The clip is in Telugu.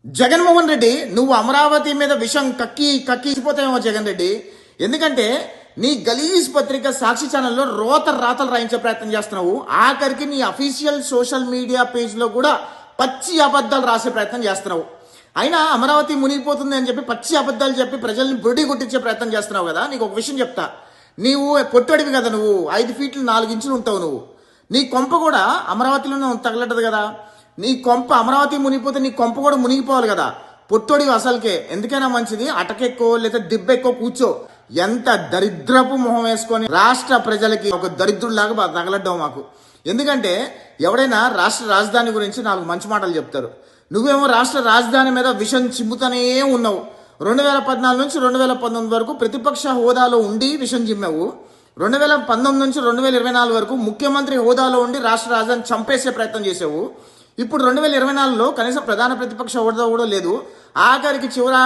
జగన్మోహన్ రెడ్డి నువ్వు అమరావతి మీద విషం కక్కి కక్కిపోతావేమో జగన్ రెడ్డి. ఎందుకంటే నీ గలీజ్ పత్రిక సాక్షి ఛానల్లో రాతలు రాయించే ప్రయత్నం చేస్తున్నావు. ఆఖరికి నీ అఫీషియల్ సోషల్ మీడియా పేజ్లో కూడా పచ్చి అబద్ధాలు రాసే ప్రయత్నం చేస్తున్నావు. అయినా అమరావతి మునిగిపోతుంది అని చెప్పి పచ్చి అబద్ధాలు చెప్పి ప్రజల్ని బుడి కొట్టించే ప్రయత్నం చేస్తున్నావు కదా. నీకు ఒక విషయం చెప్తా, నీవు పొట్టడివి కదా, నువ్వు 5 ఫీట్లు 4 ఇంచులు ఉంటావు. నువ్వు నీ కొంప కూడా అమరావతిలోనే తగలటది కదా. నీ కొంప అమరావతి మునిగిపోతే నీ కొంప కూడా మునిగిపోవాలి కదా. పొట్టోడి అసలుకే ఎందుకైనా మంచిది అటకెక్కో లేదా దిబ్బెక్కో కూర్చో. ఎంత దరిద్రపు మొహం వేసుకొని రాష్ట్ర ప్రజలకి ఒక దరిద్రుడిలాగా తగలడ్డావు మాకు. ఎందుకంటే ఎవడైనా రాష్ట్ర రాజధాని గురించి 4 మంచి మాటలు చెప్తారు. నువ్వేమో రాష్ట్ర రాజధాని మీద విషం చిమ్ముతూనే ఉన్నావు. 2014 నుంచి 2019 వరకు ప్రతిపక్ష హోదాలో ఉండి విషం చిమ్మావు. 2019 నుంచి 2024 వరకు ముఖ్యమంత్రి హోదాలో ఉండి రాష్ట్ర రాజధాని చంపేసే ప్రయత్నం చేసావు. ఇప్పుడు 2024లో కనీసం ప్రధాన ప్రతిపక్ష హోదా కూడా లేదు. ఆఖరికి చివరి